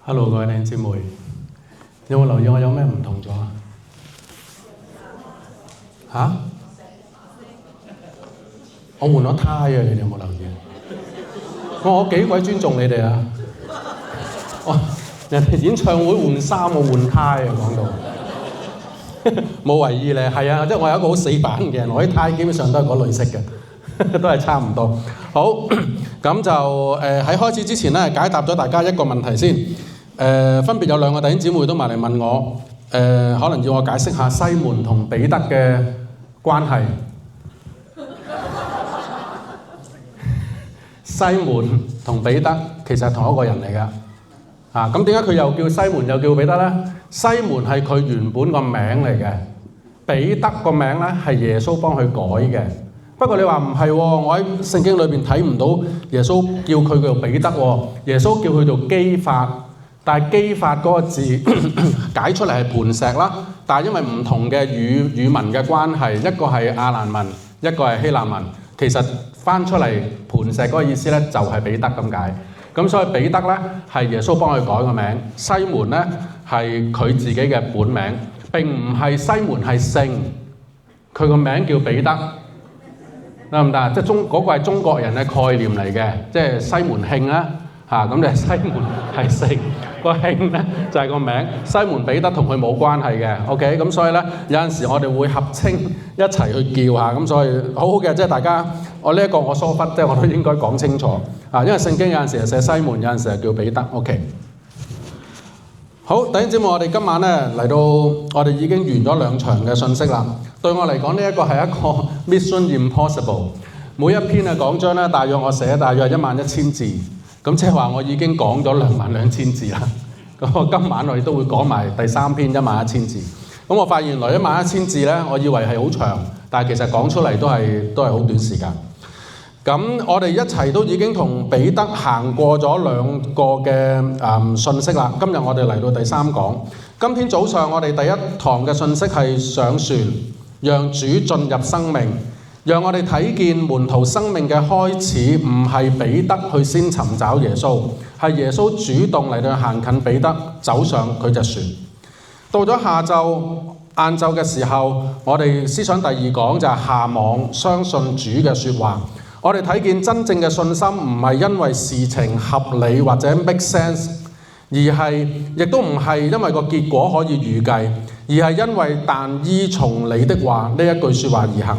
Hello， 各位弟兄姊妹，有冇留意我有咩唔同咗啊？嚇？我換咗胎啊！你哋有冇留意？我幾鬼尊重你哋啊！人哋演唱會換衫，我換胎啊！講到冇為意咧，係啊，即係我有一個好死板嘅人，我啲胎基本上都係嗰類式嘅，都係差唔多。好，咁就喺開始之前咧，解答咗大家一個問題先。分別有兩個弟兄姊妹都埋嚟問我，可能要我解釋下西門同彼得嘅關係。西門同彼得其實係同一個人嚟㗎。咁點解佢又叫西門又叫彼得呢？西門係佢原本個名嚟嘅，彼得個名呢係耶穌幫佢改嘅。不過你話唔係喎，我喺聖經裏邊睇唔到耶穌叫佢叫彼得喎，耶穌叫佢做基法。但係基法嗰個字解出嚟係磐石啦，但係因為唔同嘅語文嘅關係，一個係亞蘭文，一個係希臘文，其實翻出嚟磐石嗰個意思咧就係彼得咁解。咁所以彼得咧係耶穌幫佢改個名，西門咧係佢自己嘅本名，並唔係西門係姓，佢個名叫彼得，得唔得？即係嗰個係中國人嘅概念嚟嘅，即係西門慶啦。咁就係西門係姓，個慶咧就係個名。西門彼得同佢冇關係嘅 ，OK。咁所以咧有陣時我哋會合稱一齊去叫下，咁所以好好嘅，即係大家我呢一個我疏忽，即係我都應該講清楚因為聖經有陣時係寫西門，有陣時係叫彼得 ，OK。好，弟兄姊妹，我哋今晚咧嚟到，我哋已經完咗兩場嘅信息啦。對我嚟講，呢一個係一個 Mission Impossible。每一篇嘅講章咧，大約我寫大約11000字。咁即係話我已經講咗22000字啦。咁我今晚我哋都會講埋第三篇11000字。咁我發現來11000字咧，我以為係好長，但係其實講出嚟都係好短時間。咁我哋一齊都已經同彼得行過咗2個嘅信息啦。今日我哋嚟到第三講。今天早上我哋第一堂嘅信息係上船，讓主進入生命。讓我哋睇見門徒生命嘅開始，唔係彼得去先尋找耶穌，係耶穌主動嚟到行近彼得，走上佢隻船。到咗下晝、晏晝嘅時候，我哋思想第二講就係下網相信主嘅説話。我哋睇見真正嘅信心唔係因為事情合理或者 make sense， 而係亦都唔係因為個結果可以預計，而係因為但依從你的話呢一句説話而行。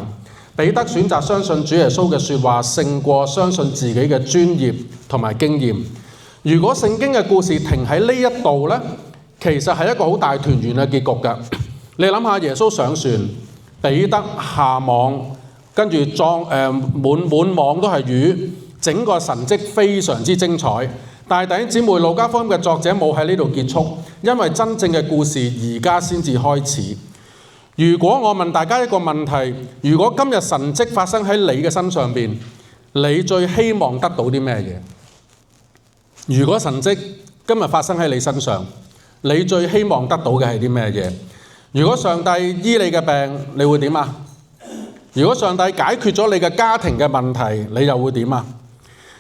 彼得選擇相信主耶穌嘅説話，勝過相信自己嘅專業同埋經驗。如果聖經嘅故事停喺呢一度呢，其實係一個好大團圓嘅結局㗎。你諗下，耶穌上船，彼得下網，跟住滿網都係魚，整個神蹟非常之精彩。但係弟兄姊妹，路加福音嘅作者冇喺呢度結束，因為真正嘅故事而家先至開始。如果我問大家一個問題，如果今日神蹟發生喺你嘅身上邊，你最希望得到啲咩嘢？如果神蹟今日發生喺你身上，你最希望得到嘅係啲咩嘢？如果上帝醫你嘅病，你會點啊？如果上帝解決咗你嘅家庭嘅問題，你又會點啊？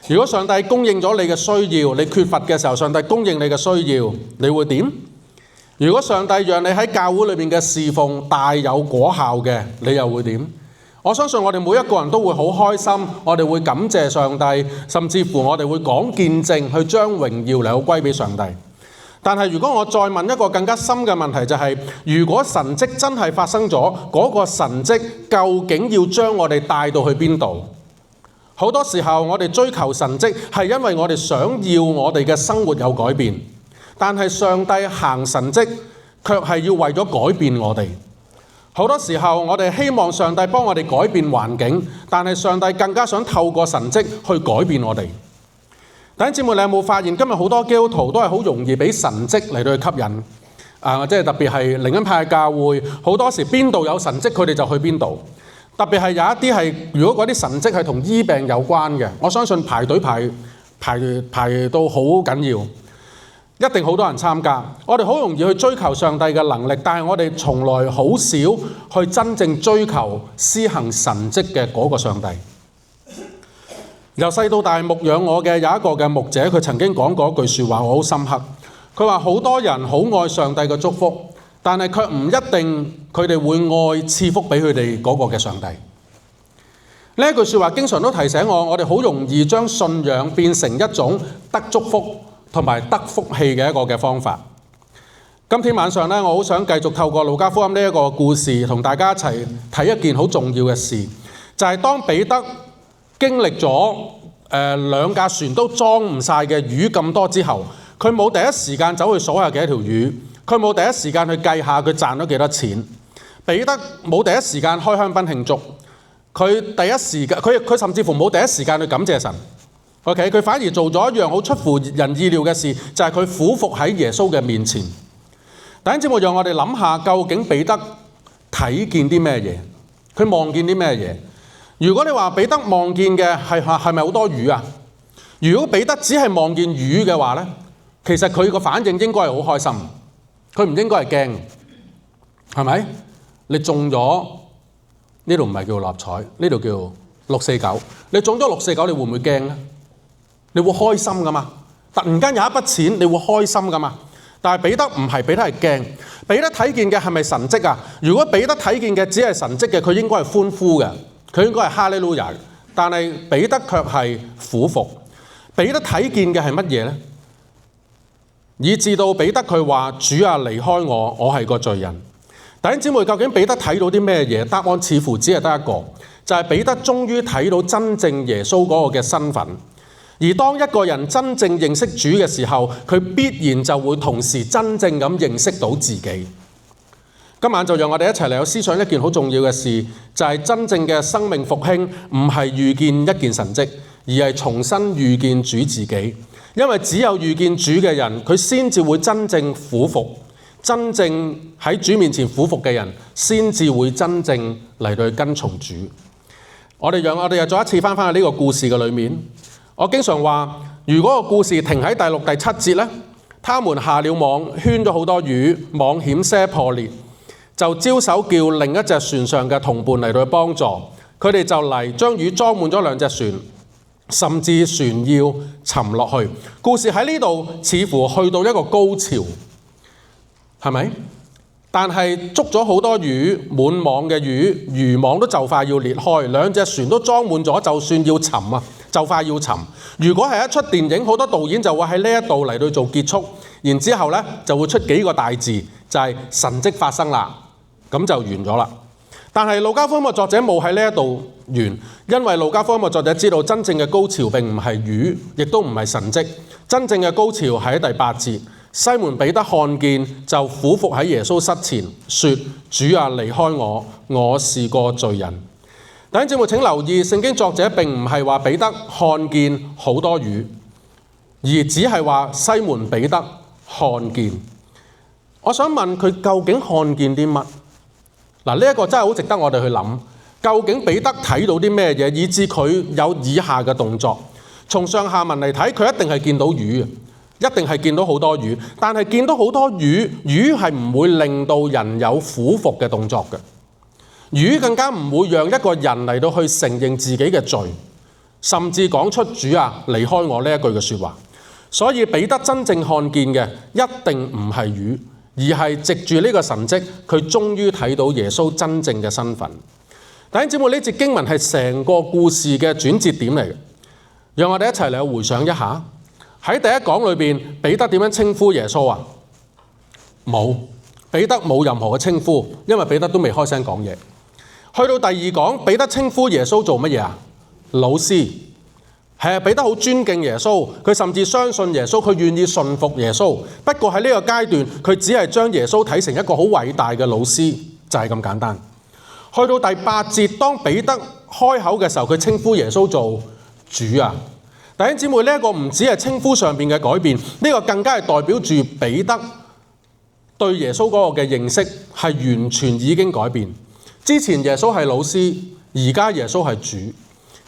如果上帝供應咗你嘅需要，你缺乏嘅時候，上帝供應你嘅需要，你會點？如果上帝讓你喺教會裏面嘅侍奉大有果效嘅，你又會點？我相信我哋每一個人都會好開心，我哋會感謝上帝，甚至乎我哋會講見證去將榮耀嚟到歸俾上帝。但係如果我再問一個更加深嘅問題，就係如果神蹟真係發生咗，嗰個神蹟究竟要將我哋帶到去邊度？好多時候我哋追求神蹟係因為我哋想要我哋嘅生活有改變。但係上帝行神蹟，卻係要為咗改變我哋。好多時候我哋希望上帝幫我哋改變環境，但係上帝更加想透過神蹟去改變我哋。弟兄姊妹，你有冇發現今日好多基督徒都係好容易俾神蹟嚟到去吸引？即係特別係靈恩派嘅教會，好多時邊度有神蹟，佢哋就去邊度。特別係有一啲係，如果嗰啲神蹟係同醫病有關嘅，我相信排隊排到好緊要。一定好多人參加，我哋好容易去追求上帝嘅能力，但係我哋從來好少去真正追求施行神蹟嘅嗰個上帝。由細到大牧養我嘅有一個嘅牧者，佢曾經講過一句説話，我好深刻。佢話好多人好愛上帝嘅祝福，但係卻唔一定佢哋會愛賜福俾佢哋嗰個嘅上帝。呢一句説話經常都提醒我哋好容易將信仰變成一種得祝福同埋得福氣嘅一個嘅方法。今天晚上呢，我好想繼續透過路加福音呢一個故事，同大家一齊睇一件好重要嘅事，就係當彼得經歷咗兩架船都裝唔晒嘅魚咁多之後，佢冇第一時間走去數下幾多條魚，佢冇第一時間去計下佢賺咗幾多錢。彼得冇第一時間開香檳慶祝，佢甚至乎冇第一時間去感謝神。OK， 佢反而做咗一樣好出乎人意料嘅事，就係佢俯伏喺耶穌嘅面前。弟兄姊妹，讓我哋諗下，究竟彼得睇見啲咩嘢？佢望見啲咩嘢？如果你話彼得望見嘅係咪好多魚啊？如果彼得只係望見魚嘅話呢，其實佢個反應應該係好開心，佢唔應該係驚，係咪？你中咗呢度唔係叫六合彩，呢度叫649。你中咗649，你會唔會驚呢？你會開心噶嘛？突然間有一筆錢，你會開心噶嘛？但係彼得唔係，彼得係驚。彼得睇見嘅係咪神蹟啊？如果彼得睇見嘅只係神蹟嘅，佢應該係歡呼嘅，佢應該係哈利路亞。但係彼得卻係俯伏。彼得睇見嘅係乜嘢呢？以至到彼得佢話：主啊，離開我，我係個罪人。弟兄姊妹，究竟彼得睇到啲咩嘢？答案似乎只係得一個，就係彼得終於睇到真正耶穌嗰個嘅身份。而當一個人真正認識主嘅時候，佢必然就會同時真正咁認識到自己。今晚就讓我哋一齊嚟思想一件好重要嘅事，就係真正嘅生命復興唔係遇見一件神蹟，而係重新遇見主自己。因為只有遇見主嘅人，佢先至會真正俯伏，真正喺主面前俯伏嘅人，先至會真正嚟到去跟從主。讓我哋又再一次翻去呢個故事嘅裏面。我經常話，如果個故事停喺第6、第7節呢，他們下了網，圈咗好多魚，網險些破裂，就招手叫另一隻船上嘅同伴嚟到去幫助。佢哋就嚟將魚裝滿咗2隻船，甚至船要沉落去。故事喺呢度似乎去到一個高潮，係咪？但係捉咗好多魚，滿網嘅魚，漁網都就快要裂開，2隻船都裝滿咗，就算要沉啊，就快要沉。如果係一出電影，好多導演就會喺呢一度嚟到做結束，然之後呢就會出幾個大字，就係神蹟發生啦，咁就完咗啦。但係路加福音嘅作者冇喺呢一度完，因為路加福音嘅作者知道真正嘅高潮並唔係魚，亦都唔係神蹟，真正嘅高潮係喺第8節。西門彼得看見，就俯伏喺耶穌膝前，說：主啊，離開我，我是個罪人。弟兄姊妹請留意，聖經作者並唔係話彼得看見好多魚，而只係話西門彼得看見。我想問佢究竟看見啲乜？嗱，呢一個真係好值得我哋去諗。究竟彼得睇到啲咩嘢，以致佢有以下嘅動作？從上下文嚟睇，佢一定係見到魚，一定係見到好多魚。但係見到好多魚，魚係唔會令到人有俯伏嘅動作嘅。魚更加唔會讓一個人嚟到去承認自己嘅罪，甚至講出主啊，離開我呢一句嘅說話。所以彼得真正看見嘅一定唔係魚，而係藉住呢個神蹟，佢終於睇到耶穌真正嘅身份。弟兄姊妹，呢節經文係成個故事嘅轉折點嚟嘅。讓我哋一齊嚟回想一下，喺第一講裏邊，彼得點樣稱呼耶穌啊？冇，彼得冇任何嘅稱呼，因為彼得都未開聲講嘢。去到第二講，彼得稱呼耶穌做乜嘢啊？老師。係啊，彼得好尊敬耶穌，佢甚至相信耶穌，佢願意順服耶穌。不過喺呢個階段，佢只係將耶穌睇成一個好偉大嘅老師，就係咁簡單。去到第8節，當彼得開口嘅時候，佢稱呼耶穌做主啊！弟兄姊妹，呢一個唔止係稱呼上邊嘅改變，呢個更加係代表住彼得對耶穌嗰個嘅認識係完全已經改變。之前耶穌係老師，而家耶穌係主。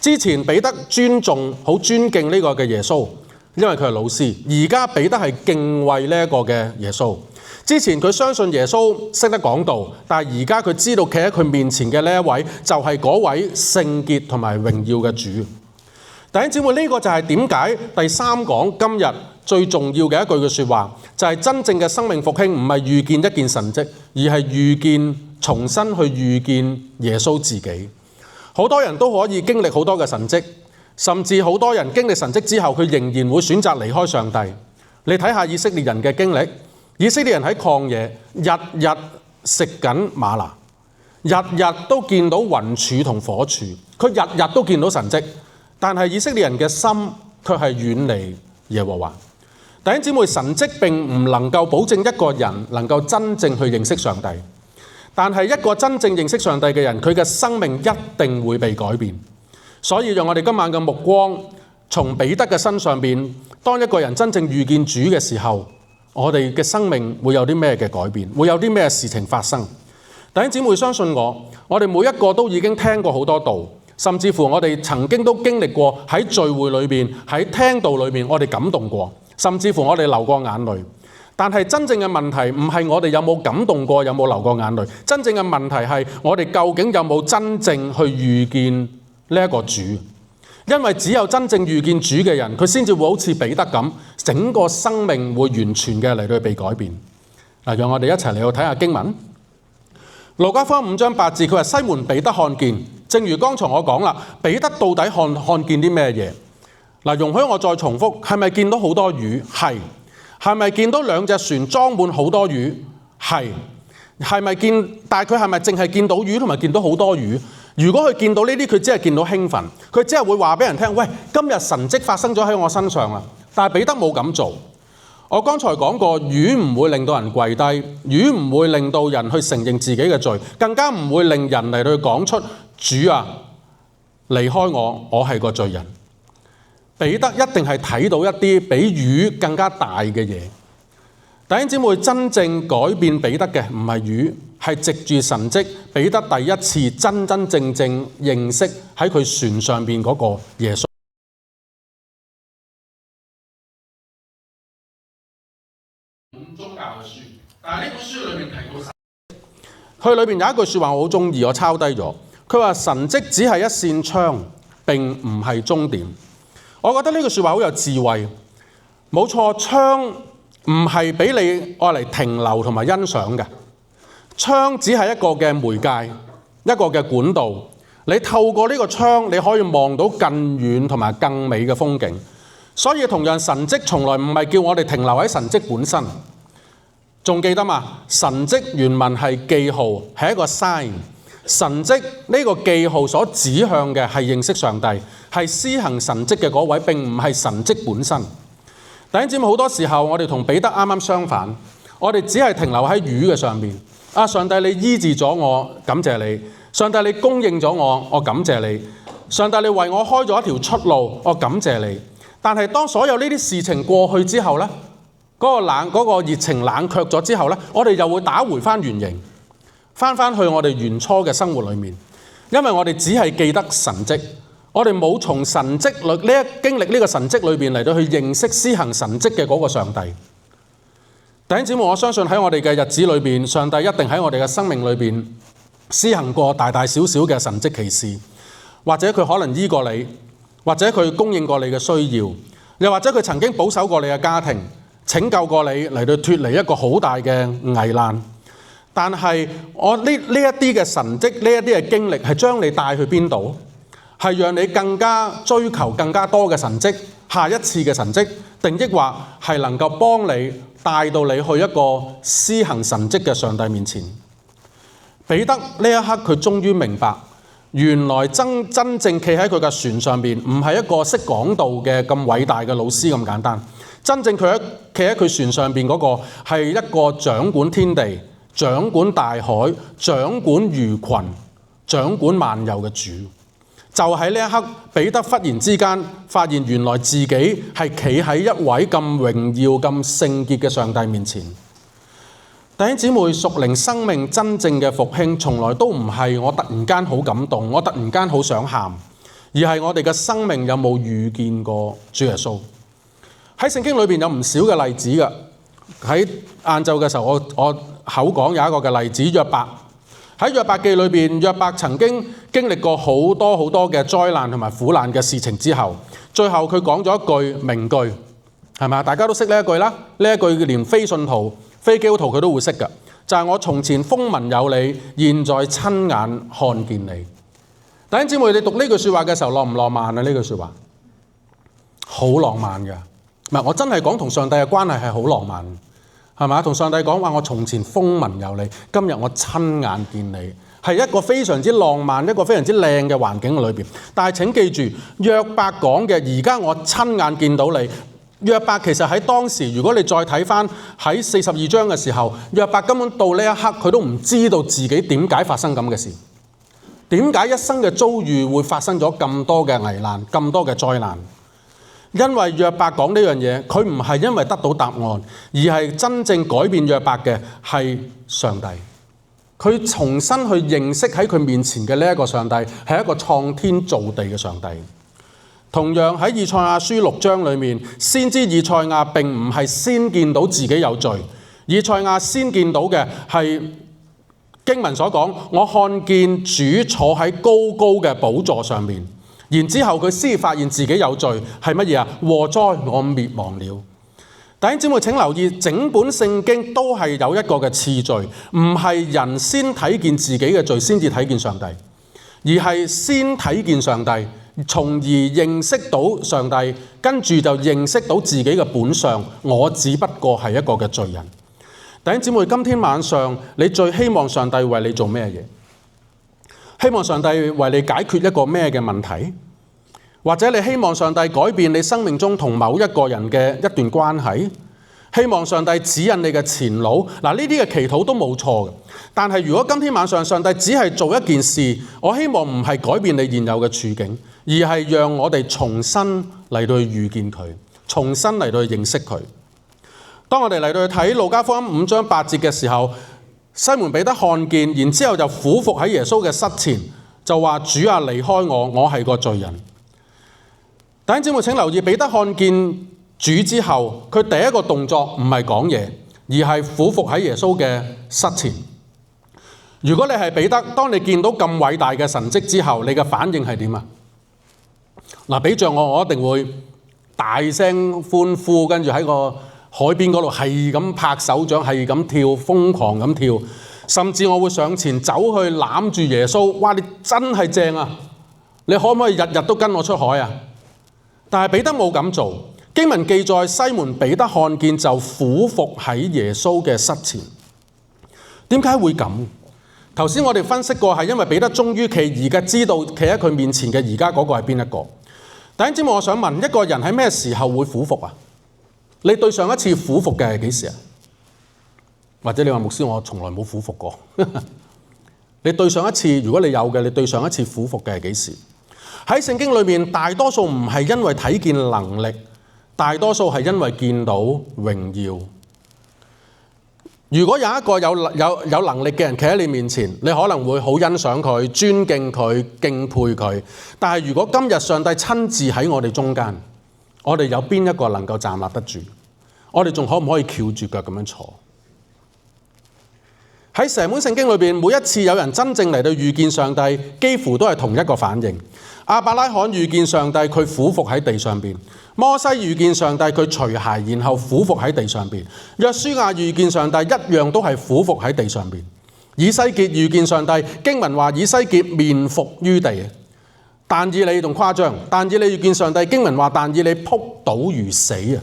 之前彼得尊重、好尊敬呢個嘅耶穌，因為佢係老師。而家彼得係敬畏呢一個嘅耶穌。之前佢相信耶穌識得講道，但係而家佢知道企喺佢面前嘅呢一位就係嗰位聖潔同埋榮耀嘅主。弟兄姊妹，呢個就係點解第3講今日最重要嘅一句嘅説話，就係真正嘅生命復興唔係遇見一件神蹟，而係遇見重新去遇見耶穌自己。好多人都可以經歷好多嘅神蹟，甚至好多人經歷神蹟之後，佢仍然會選擇離開上帝。你睇下以色列人嘅經歷，以色列人喺曠野日日食緊嗎哪，日日都見到雲柱同火柱，佢日日都見到神蹟，但係以色列人嘅心卻係遠離耶和華。弟兄姊妹，神蹟並唔能夠保證一個人能夠真正去認識上帝。但係一個真正認識上帝嘅人，佢嘅生命一定會被改變。所以讓我哋今晚嘅目光從彼得嘅身上邊，當一個人真正遇見主嘅時候，我哋嘅生命會有啲咩嘅改變，會有啲咩事情發生。弟兄姊妹，相信我哋每一個都已經聽過好多道，甚至乎我哋曾經都經歷過喺聚會裏邊，喺聽道裏邊，我哋感動過，甚至乎我哋流過眼淚。但係真正嘅問題唔係我哋有冇感動過，有冇流過眼淚，真正嘅問題係我哋究竟有冇真正去遇見呢一個主。因為只有真正遇見主嘅人，佢先至會好似彼得咁，整個生命會完全嘅嚟到被改變。嗱，讓我哋一齊嚟到睇下經文。路加福音5章8節，佢話西門彼得看見，正如剛才我講啦，彼得到底看見啲咩嘢？嗱，容許我再重複，係咪見到好多魚？係。係咪見到2隻船裝滿好多魚？係。係咪見？但係佢係咪淨係見到魚同埋見到好多魚？如果佢見到呢啲，佢只係見到興奮，佢只係會話俾人聽：喂，今日神蹟發生咗喺我身上啦！但係彼得冇咁做。我剛才講過，魚唔會令到人跪低，魚唔會令到人去承認自己嘅罪，更加唔會令人嚟去講出主啊，離開我，我係個罪人。彼得一定係睇到一啲比魚更加大嘅嘢。弟兄姊妹，真正改變彼得嘅唔係魚，係藉住神蹟，彼得第一次真真正正認識喺佢船上邊嗰個耶穌。宗教嘅書，但係呢本書裏面提到神蹟，佢裏邊有一句説話我好中意，我抄低咗。佢話神蹟只係一扇窗，並唔係終點。我覺得呢句説話好有智慧，冇錯，窗唔係俾你愛嚟停留同埋欣賞嘅，窗只係一個嘅媒介，一個嘅管道。你透過呢個窗，你可以望到更遠同埋更美嘅風景。所以同樣神蹟從來唔係叫我哋停留喺神蹟本身。仲記得嘛？神蹟原文係記號，係一個 sign。神蹟呢個記號所指向嘅係認識上帝，係施行神蹟嘅嗰位，並唔係神蹟本身。弟兄姊妹，好多時候我哋同彼得啱啱相反，我哋只係停留喺魚嘅上面。啊，上帝你醫治咗我，感謝你；上帝你供應咗我，我感謝你；上帝你為我開咗一條出路，我感謝你。但係當所有呢啲事情過去之後呢，嗰個熱情冷卻咗之後呢，我哋又會打回翻原形。翻去我哋原初嘅生活裏面，因為我哋只係記得神蹟，我哋冇從神蹟經歷呢個神蹟裏邊嚟到去認識施行神蹟嘅嗰個上帝。弟兄姊妹，我相信喺我哋嘅日子裏邊，上帝一定喺我哋嘅生命裏邊施行過大大小小嘅神蹟奇事，或者佢可能醫過你，或者佢供應過你嘅需要，又或者佢曾經保守過你嘅家庭，拯救過你嚟到脫離一個好大嘅危難。但係我呢一啲嘅神蹟，呢一啲嘅經歷係將你帶去邊度？係讓你更加追求更加多嘅神蹟，下一次嘅神蹟，定抑或係能夠幫你帶到你去一個施行神蹟嘅上帝面前？彼得呢一刻佢終於明白，原來真正企喺佢嘅船上邊，唔係一個識講道嘅咁偉大嘅老師咁簡單。真正佢企喺佢船上邊嗰個係一個掌管天地、掌管大海、掌管魚群、掌管萬有嘅主。就喺呢一刻，彼得忽然之間發現，原來自己係企喺一位咁榮耀、咁聖潔嘅上帝面前。弟兄姊妹，屬靈生命真正嘅復興，從來都唔係我突然間好感動，我突然間好想喊，而係我哋嘅生命有冇遇見過主耶穌？喺聖經裏邊有唔少嘅例子㗎。喺晏晝嘅時候，我口講有一個嘅例子，約伯。喺約伯記裏邊，約伯曾經經歷過好多嘅災難同埋苦難嘅事情之後，最後佢講咗一句名句，係咪？大家都識呢一句啦，呢一句連非信徒、非基督徒佢都會識㗎，就係我從前風聞有你，現在親眼看見你。弟兄姊妹，你讀呢句説話嘅時候浪唔浪漫啊？呢句説話好浪漫㗎，唔係我真係講同上帝嘅關係係好浪漫，係嘛？同上帝講話我從前風聞有你，今日我親眼見你，係一個非常之浪漫、一個非常之靚嘅環境裏邊。但係請記住，約伯講嘅而家我親眼見到你。約伯其實喺當時，如果你再睇翻喺42章嘅時候，約伯根本到呢一刻佢都唔知道自己點解發生咁嘅事。點解一生嘅遭遇會發生咗咁多嘅危難、咁多嘅災難？因為約伯講呢樣嘢，佢唔係因為得到答案，而係真正改變約伯嘅係上帝。佢重新去認識喺佢面前嘅呢一個上帝，係一個創天造地嘅上帝。同樣喺以賽亞書6章裏面，先知以賽亞並唔係先見到自己有罪，以賽亞先見到嘅係經文所講，我看見主坐喺高高嘅寶座上面，然之後佢先發現自己有罪，係乜嘢啊？禍哉，我滅亡了。弟兄姊妹請留意，整本聖經都係有一個嘅次序，唔係人先睇見自己嘅罪先至睇見上帝，而係先睇見上帝，從而認識到上帝，跟住就認識到自己嘅本相，我只不過係一個嘅罪人。弟兄姊妹，今天晚上你最希望上帝為你做咩嘢？希望上帝為你解決一個咩嘅問題？或者你希望上帝改變你生命中同某一個人嘅一段關係？希望上帝指引你嘅前路？嗱，呢啲嘅祈禱都冇錯嘅。但係如果今天晚上上帝只係做一件事，我希望唔係改變你現有嘅處境，而係讓我哋重新嚟到去遇見佢，重新嚟到去認識佢。當我哋嚟到去睇路加福音5章8節嘅時候，西門彼得看見，然之後就俯伏喺耶穌嘅膝前，就話：主啊，離開我，我係個罪人。弟兄姊妹請留意，彼得看見主之後，佢第一個動作唔係講嘢，而係俯伏喺耶穌嘅膝前。如果你係彼得，當你見到咁偉大嘅神蹟之後，你嘅反應係點啊？嗱，俾着我一定會大聲歡呼，跟住喺個海邊嗰度係咁拍手掌，係咁跳，瘋狂咁跳，甚至我會上前走去攬住耶穌。哇！你真係正啊！你可唔可以日日都跟我出海啊？但係彼得冇咁做。經文記載，西門彼得看見就俯伏喺耶穌嘅膝前。點解會咁？頭先我哋分析過，係因為彼得終於而家知道企喺佢面前嘅而家嗰個係邊一個。弟兄姊妹，我想問，一個人喺咩時候會俯伏啊？你對上一次俯伏嘅係幾時啊？或者你話牧師，我從來冇俯伏過。你對上一次，如果你有嘅，你對上一次俯伏嘅係幾時？喺聖經裏面，大多數唔係因為睇見能力，大多數係因為見到榮耀。如果有一個有能力嘅人企喺你面前，你可能會好欣賞佢、尊敬佢、敬佩佢。但係如果今日上帝親自喺我哋中間，我哋有邊一個能夠站立得住？我哋仲可唔可以翹住腳咁樣坐？喺成本聖經裏邊，每一次有人真正嚟到遇見上帝，幾乎都係同一個反應。亞伯拉罕遇見上帝，佢俯伏喺地上邊；摩西遇見上帝，佢除鞋然後俯伏喺地上邊；約書亞遇見上帝，一樣都係俯伏喺地上邊。以西結遇見上帝，經文話以西結面伏於地。但以理仲誇張，但以理遇見上帝，經文話但以理仆倒如死啊！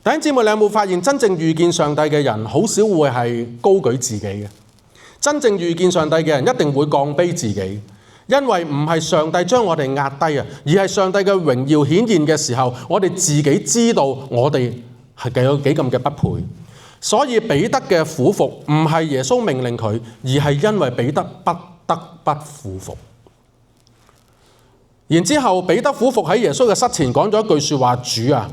弟兄姊妹，你有冇發現真正遇見上帝嘅人，好少會係高舉自己嘅？真正遇見上帝嘅人一定會降卑自己，因為唔係上帝將我哋壓低啊，而係上帝嘅榮耀顯現嘅時候，我哋自己知道我哋係有幾咁嘅不配。所以彼得嘅俯伏唔係耶穌命令佢，而係因為彼得不得不俯伏。然之後彼得俯伏喺耶穌嘅膝前講咗一句說話：主啊！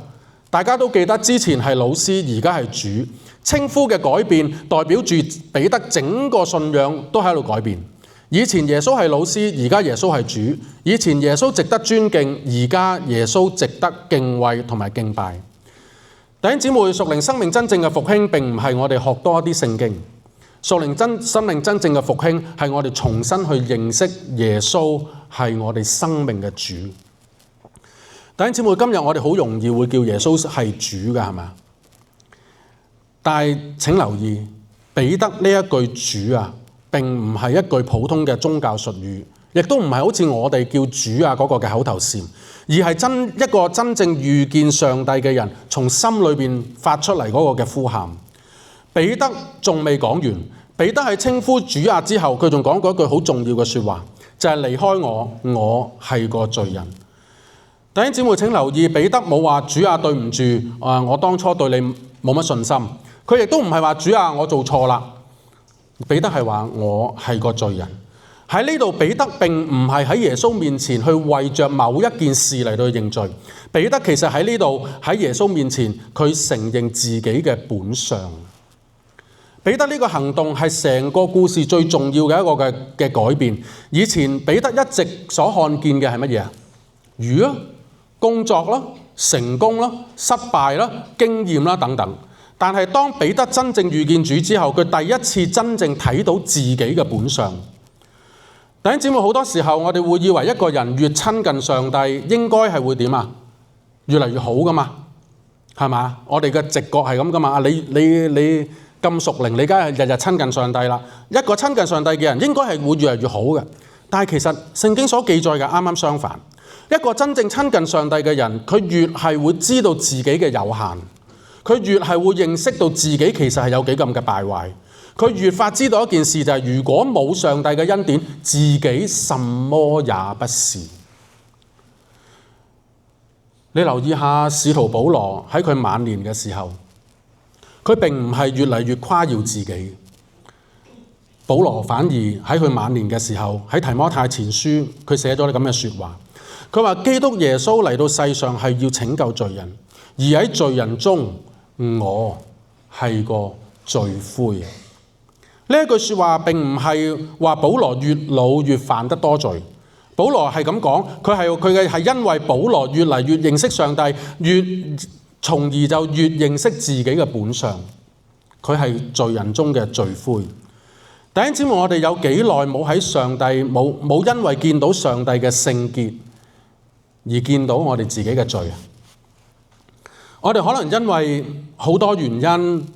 大家都記得之前係老師，而家係主，稱呼嘅改變代表住彼得整個信仰都喺度改變。以前耶穌係老師，而家耶穌係主；以前耶穌值得尊敬，而家耶穌值得敬畏同埋敬拜。弟兄姊妹，屬靈生命真正嘅復興並唔係我哋學多啲聖經，屬靈生命真正嘅復興係我哋重新去認識耶穌係我哋生命嘅主。弟兄姊妹，今日我哋好容易會叫耶穌係主㗎，係咪？但係請留意，彼得呢一句主啊，並唔係一句普通嘅宗教術語，亦都唔係好似我哋叫主啊嗰個嘅口頭禪，而係一個真正遇見上帝嘅人從心裏邊發出嚟嗰個嘅呼喊。彼得仲未講完，彼得喺稱呼主啊之後，佢仲講過一句好重要嘅説話，就係離開我係個罪人。弟兄姊妹請留意，彼得冇話主啊對唔住，我當初對你冇乜信心。佢亦都唔係話主啊我做錯啦。彼得係話我係個罪人。喺呢度，彼得並唔係喺耶穌面前去為着某一件事嚟到認罪。彼得其實喺呢度喺耶穌面前，佢承認自己嘅本相。彼得呢個行動係成個故事最重要嘅一個嘅改變。以前彼得一直所看見嘅係乜嘢啊？魚啦、工作啦、成功啦、失敗啦、經驗啦等等。但係當彼得真正遇見主之後，佢第一次真正睇到自己嘅本相。弟兄姊妹，好多時候我哋會以為一個人越親近上帝，應該係會點啊？越嚟越好噶嘛，係嘛？我哋嘅直覺係咁噶嘛。你咁屬靈，你梗係日日親近上帝啦。一個親近上帝嘅人，應該係會越嚟越好嘅。但係其實聖經所記載嘅啱啱相反。一個真正親近上帝嘅人，佢越係會知道自己嘅有限，佢越係會認識到自己其實係有幾咁嘅敗壞。佢越發知道一件事，就係如果冇上帝嘅恩典，自己什麼也不是。你留意下使徒保羅喺佢晚年嘅時候，佢並唔係越嚟越誇耀自己。保羅反而喺佢晚年嘅時候，喺提摩太前書佢寫咗啲咁嘅説話。佢話基督耶穌嚟到世上係要拯救罪人，而喺罪人中我係個罪魁。呢一句説話並唔係話保羅越老越犯得多罪。保羅係咁講，佢係因為保羅越嚟越認識上帝，從而就越認識自己嘅本相。佢係罪人中嘅罪魁。弟兄姊妹，我哋有幾耐冇喺上帝冇因為見到上帝嘅聖潔而見到我哋自己嘅罪啊？我哋可能因為好多原因，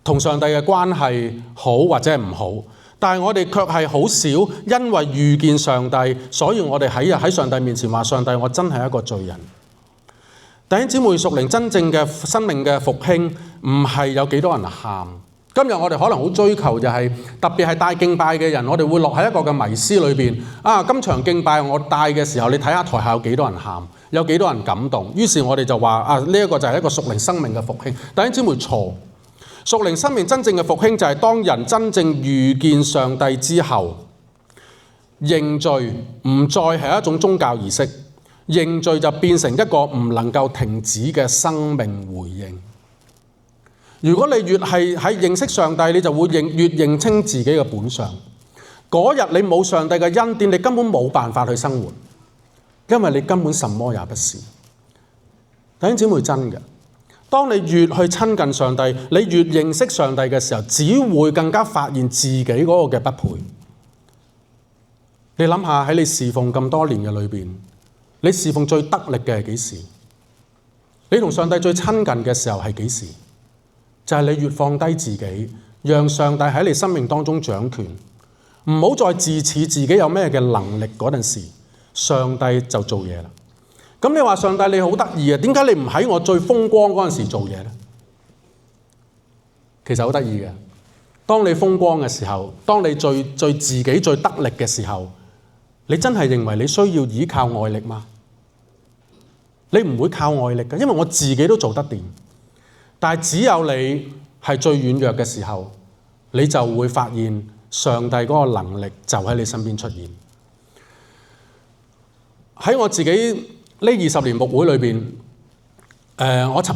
同上帝嘅關係好或者唔好，但係我哋卻係好少因為遇見上帝，所以我哋喺上帝面前話：上帝，我真係一個罪人。弟兄姊妹，屬靈真正嘅生命嘅復興，唔係有幾多人喊。今日我哋可能好追求就係，特別係帶敬拜嘅人，我哋會落喺一個嘅迷思裏邊。今場敬拜我帶嘅時候，你睇下台下有幾多人喊，有幾多人感動。於是我哋就話：呢一個就係一個屬靈生命嘅復興。弟兄姊妹，錯。屬靈生命真正嘅復興就係當人真正遇見上帝之後，認罪唔再係一種宗教儀式，認罪就變成一個唔能夠停止嘅生命回應。如果你越係喺認識上帝，你就會越認清自己嘅本相。嗰日你冇上帝嘅恩典，你根本冇辦法去生活，因為你根本什麼也不是。弟兄姊妹，真嘅。當你越去親近上帝，你越認識上帝嘅時候，只會更加發現自己嗰個嘅不配。你諗下喺你侍奉咁多年嘅裏邊，你侍奉最得力嘅係幾時？你同上帝最親近嘅時候係幾時？就係你越放低自己，讓上帝喺你生命當中掌權，唔好再自恃自己有咩嘅能力嗰陣時，上帝就做嘢啦。咁你話上帝你好得意啊？點解你唔喺我最風光嗰陣時做嘢呢？其實好得意嘅，當你風光嘅時候，當你最自己最得力嘅時候，你真係認為你需要依靠外力嗎？你唔會靠外力嘅，因為我自己都做得掂。但係只有你係最軟弱嘅時候，你就會發現上帝嗰個能力就喺你身邊出現。喺我自己呢20年牧會裏邊，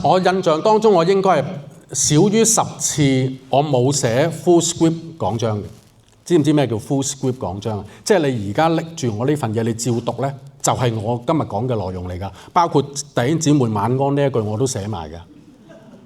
我印象當中，我應該係少於10次我冇寫 full script 講章嘅。知唔知咩叫 full script 講章啊？即係你而家拎住我呢份嘢，你照讀呢，就係我今日講嘅內容嚟㗎。包括弟兄姊妹晚安呢一句我都寫埋㗎。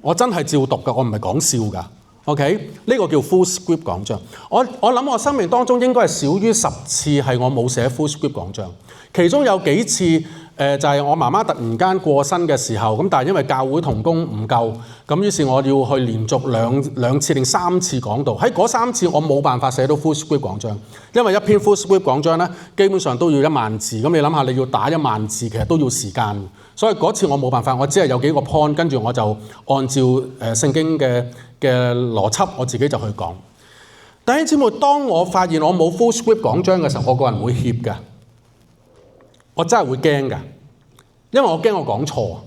我真係照讀㗎，我唔係講笑㗎。OK， 呢個叫 full script 講章。我諗我生命當中應該係少於10次係我冇寫 full script 講章，其中有幾次就係我媽媽突然間過身嘅時候，咁但係因為教會同工唔夠，咁於是我要去連續兩次定3次講道。喺嗰3次我冇辦法寫到 full script 講章，因為一篇 full script 講章咧，基本上都要1萬字。咁你諗下，你要打1萬字，其實都要時間。所以嗰次我冇辦法，我只係有幾個 point， 跟住我就按照聖經嘅邏輯，我自己就去講。弟兄姊妹，當我發現我冇 full script 講章嘅時候，我個人會怯㗎，我真係會驚㗎，因為我驚我講錯，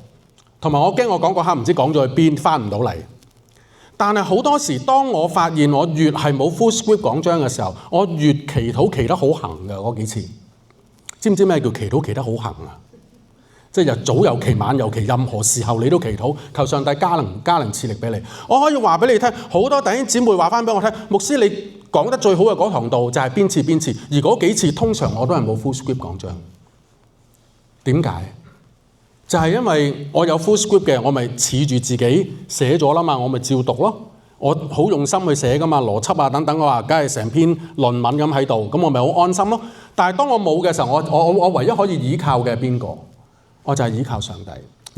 同埋我驚我講嗰刻唔知講咗去邊，翻唔到嚟。但係好多時，當我發現我越係冇 full script 講章嘅時候，我越祈禱祈得好行㗎嗰幾次。知唔知咩叫祈禱祈得好行啊？即係早有期晚有期，任何時候你都祈禱，求上帝加能賜力俾你。我可以話俾你聽，好多弟兄姊妹話翻俾我聽，牧師你講得最好嘅嗰堂道就係邊次，而嗰幾次通常我都係冇 full script 講章。點解？就係因為我有 full script 嘅，我咪恃住自己寫咗啦嘛，我咪照讀咯。我好用心去寫噶嘛，邏輯啊等等，我話梗係成篇論文咁喺度，咁我咪好安心咯。但係當我冇嘅時候，我唯一可以依靠嘅係邊個？我就係依靠上帝，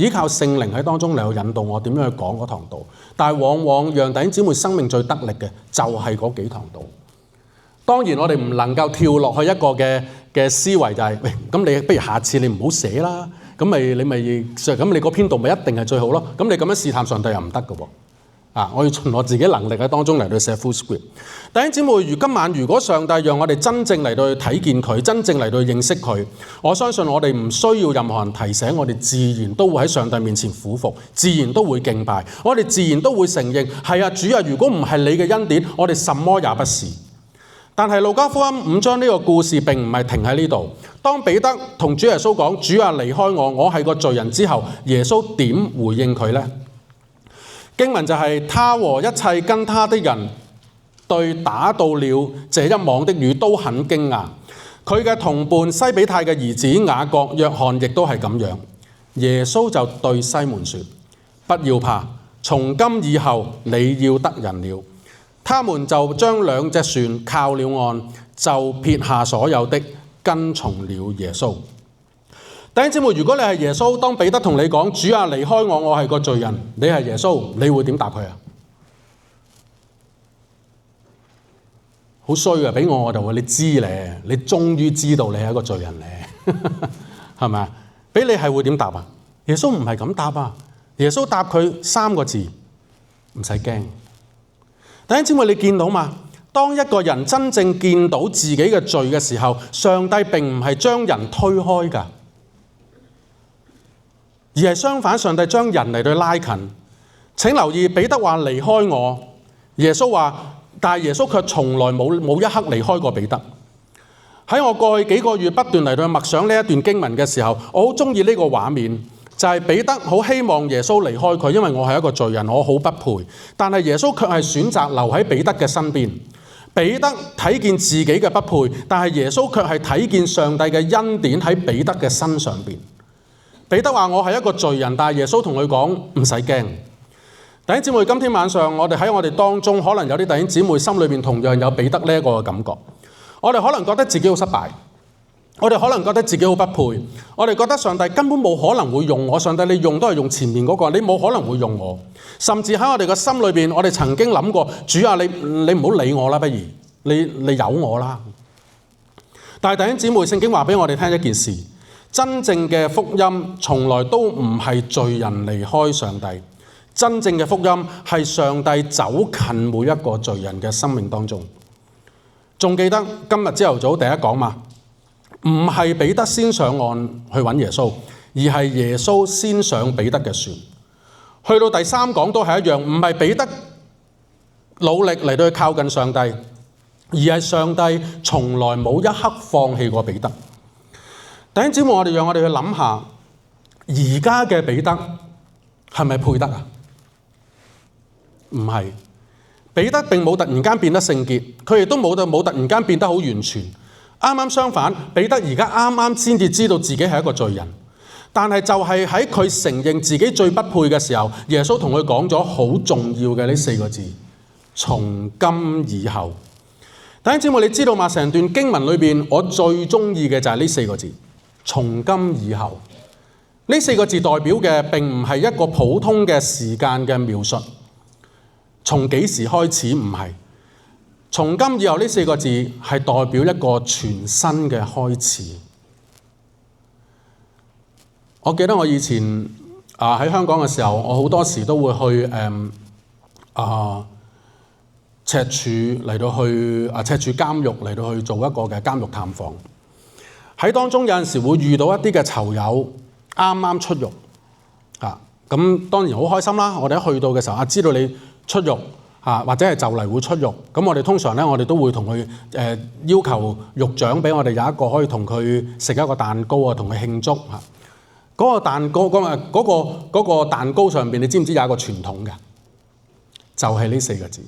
依靠聖靈喺當中嚟到引導我點樣去講嗰堂道。但係往往讓弟兄姊妹生命最得力嘅就係嗰幾堂道。當然我哋唔能夠跳落去一個嘅思維就係、喂，咁你不如下次你唔好寫啦，咁你嗰篇道咪一定係最好咯。咁你咁樣試探上帝又唔得㗎喎。我要盡我自己能力喺當中嚟到寫 full script。弟兄姊妹，今晚如果上帝讓我哋真正嚟到去睇見佢，真正嚟到去認識佢，我相信我哋唔需要任何人提醒，我哋自然都會喺上帝面前俯伏，自然都會敬拜，我哋自然都會承認，係啊，主啊，如果唔係你嘅恩典，我哋什麼也不是。但係路加福音5章呢個故事並唔係停喺呢度。當彼得同主耶穌講，主啊，離開我，我係個罪人之後，耶穌點回應佢呢？經文就係、他和一切跟他的人對打到了這一網的魚都很驚訝。佢嘅同伴西比泰嘅兒子雅各、約翰亦都係咁樣。耶穌就對西門說：不要怕，從今以後你要得人了。他們就將2隻船靠了岸，就撇下所有的，跟從了耶穌。弟兄姊妹，如果你係耶穌，當彼得同你講，主啊，離開我，我係個罪人，你係耶穌，你會點答佢啊？好衰啊！俾我就話你知咧，你終於知道你係一個罪人咧，係咪啊？俾你係會點答啊？耶穌唔係咁答啊！耶穌答佢3個字：唔使驚。弟兄姊妹，你見到嘛？當一個人真正見到自己嘅罪嘅時候，上帝並唔係將人推開㗎。而係相反，上帝將人嚟到拉近。請留意，彼得話離開我，耶穌話，但係耶穌卻從來冇一刻離開過彼得。喺我過去幾個月不斷嚟到默想呢一段經文嘅時候，我好中意呢個畫面，就係彼得好希望耶穌離開佢，因為我係一個罪人，我好不配。但係耶穌卻係選擇留喺彼得嘅身邊。彼得睇見自己嘅不配，但係耶穌卻係睇見上帝嘅恩典喺彼得嘅身上邊。彼得話我係一個罪人，但係耶穌同佢講唔使驚。弟兄姊妹，今天晚上我哋喺我哋當中，可能有啲弟兄姊妹心裏邊同樣有彼得呢一個嘅感覺。我哋可能覺得自己好失敗，我哋可能覺得自己好不配，我哋覺得上帝根本冇可能會用我，上帝你用都係用前面嗰個，你冇可能會用我。甚至喺我哋嘅心裏邊，我哋曾經諗過，主啊，你唔好理我啦，不如你由我啦。但係弟兄姊妹，聖經話俾我哋聽一件事。真正嘅福音從來都唔係罪人離開上帝，真正嘅福音係上帝走近每一個罪人嘅生命當中。仲記得今日朝頭早第一講嘛？唔係彼得先上岸去揾耶穌，而係耶穌先上彼得嘅船。去到第3講都係一樣，唔係彼得努力嚟到去靠近上帝，而係上帝從來冇一刻放棄過彼得。弟兄姊妹，讓我哋去諗下，而家嘅彼得係咪配得啊？唔係，彼得並冇突然間變得聖潔，佢亦都冇突然間變得好完全。啱啱相反，彼得而家啱啱先至知道自己係一個罪人。但係就係喺佢承認自己最不配嘅時候，耶穌同佢講咗好重要嘅呢4個字：從今以後。弟兄姊妹，你知道嘛？成段經文裏邊，我最中意嘅就係呢4個字，從今以後。呢4個字代表嘅並唔係一個普通嘅時間嘅描述，從幾時開始唔係。從今以後呢4個字係代表一個全新嘅開始。我記得我以前喺香港嘅時候，我好多時都會去赤柱嚟到去赤柱監獄嚟到去做一個嘅監獄探訪。喺當中有陣時會遇到一啲嘅囚友啱啱出獄咁當然好開心啦！我哋一去到嘅時候知道你出獄或者係就嚟會出獄，咁我哋通常咧我哋都會同佢要求獄長俾我哋有一個可以同佢食一個蛋糕啊，同佢慶祝嗰個蛋糕嗰個蛋糕上邊，你知唔知有一個傳統嘅？就係呢4個字，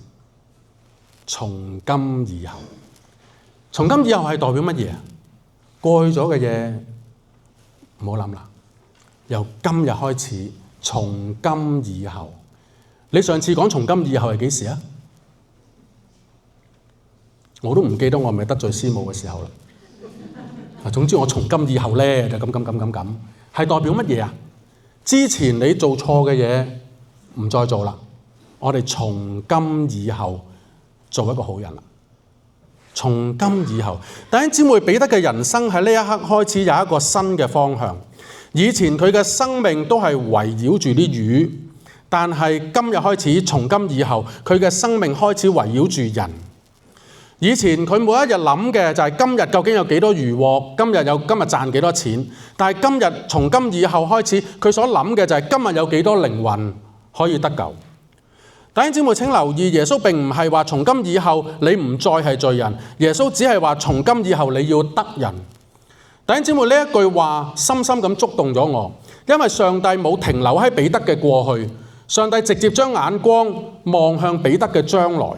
從今以後。從今以後係代表乜嘢？過去咗嘅嘢唔好諗啦，由今日開始，從今以後。你上次講從今以後係幾時啊？我都唔記得我係咪得罪師母嘅時候啦。總之我從今以後咧就咁，係代表乜嘢啊？之前你做錯嘅嘢唔再做啦，我哋從今以後做一個好人啦。從今以後，弟兄姊妹，彼得嘅人生喺呢一刻開始有一個新嘅方向。以前佢嘅生命都係圍繞住啲魚，但係今日開始，從今以後，佢嘅生命開始圍繞住人。以前佢每一日諗嘅就係今日究竟有幾多魚獲，今日賺幾多錢。但係今日從今以後開始，佢所諗嘅就係今日有幾多靈魂可以得救。弟兄姊妹請留意，耶穌並唔係話從今以後你唔再係罪人，耶穌只係話從今以後你要得人。弟兄姊妹，呢一句話深深咁觸動咗我，因為上帝冇停留喺彼得嘅過去，上帝直接將眼光望向彼得嘅將來。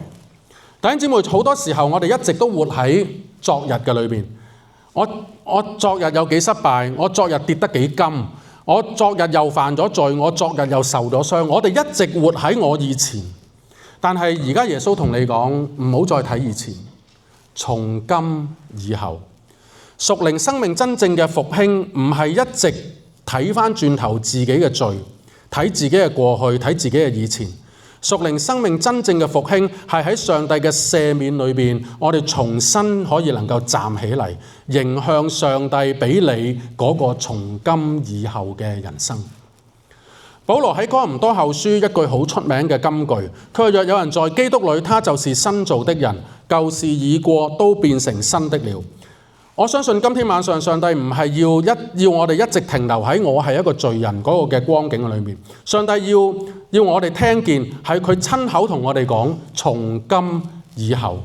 弟兄姊妹，好多時候我哋一直都活喺昨日嘅裏邊。我昨日有幾失敗，我昨日跌得幾金，我昨日又犯咗罪，我昨日又受咗傷。我哋一直活喺我以前，但係而家耶穌同你講，唔好再睇以前，從今以後，屬靈生命真正嘅復興唔係一直睇返轉頭自己嘅罪，睇自己嘅過去，睇自己嘅以前。屬靈生命真正嘅復興係喺上帝嘅赦免裏邊，我哋重新可以能夠站起嚟，迎向上帝俾你嗰個從今以後嘅人生。保羅喺哥林多後書一句好出名嘅金句，佢話若有人在基督裏，他就是新造的人，舊事已過，都變成新的了。我相信今天晚上上帝唔係要我哋一直停留喺我係一個罪人嗰個嘅光景裏面，上帝要我哋聽見係佢親口同我哋講從今以後。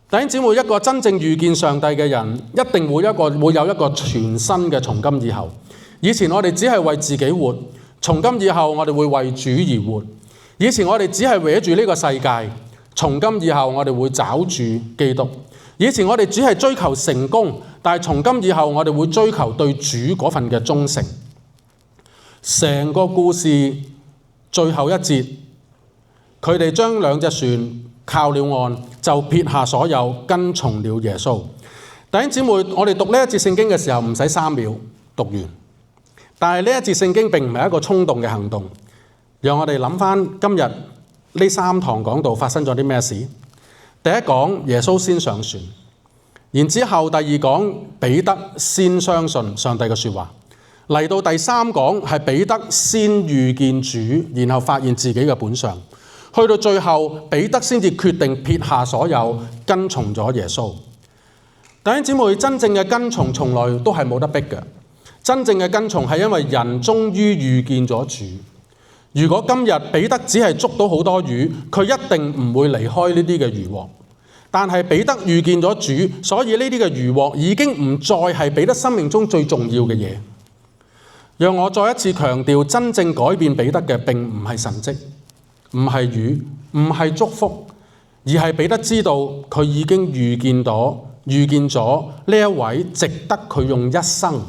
弟兄姊妹，一個真正遇見上帝嘅人，一定會有一個全新嘅從今以後。以前我哋只係為自己活，從今以後我哋會為主而活。以前我哋只係搲住呢個世界，從今以後我哋會找住基督。以前我哋只係追求成功，但係從今以後我哋會追求對主嗰份嘅忠誠。成個故事最後一節，佢哋將兩隻船靠了岸，就撇下所有，跟從了耶穌。弟兄姊妹，我哋讀呢一節聖經嘅時候唔使3秒讀完，但係呢一節聖經並唔係一個衝動嘅行動。讓我哋諗翻今日呢3堂講道發生咗啲咩事。第一講耶穌先上船，然之後第二講彼得先相信上帝嘅說話，嚟到第3講係彼得先遇見主，然後發現自己嘅本相，去到最後彼得先至決定撇下所有，跟從咗耶穌。弟兄姊妹，真正嘅跟從從來都係冇得逼嘅，真正嘅跟從係因為人終於遇見咗主。如果今日彼得只係捉到好多魚，佢一定唔會離開呢啲嘅漁獲。但係彼得遇見咗主，所以呢啲嘅漁獲已經唔再係彼得生命中最重要嘅嘢。讓我再一次強調，真正改變彼得嘅並唔係神蹟，唔係魚，唔係祝福，而係彼得知道佢已經遇見咗呢一位值得佢用一生，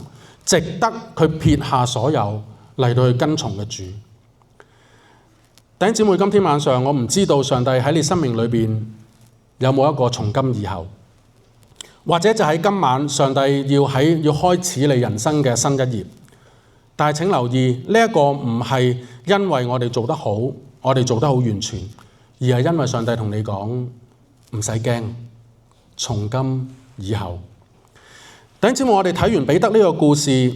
值得佢撇下所有嚟到去跟從嘅主。弟兄姊妹，今天晚上我唔知道上帝喺你生命裏邊有冇一個從今以後，或者就喺今晚上帝要開始你人生嘅新一頁。但係請留意，呢一個唔係因為我哋做得好，我哋做得好完全，而係因為上帝同你講唔使驚，從今以後。弟兄姊妹，我哋睇完彼得呢個故事，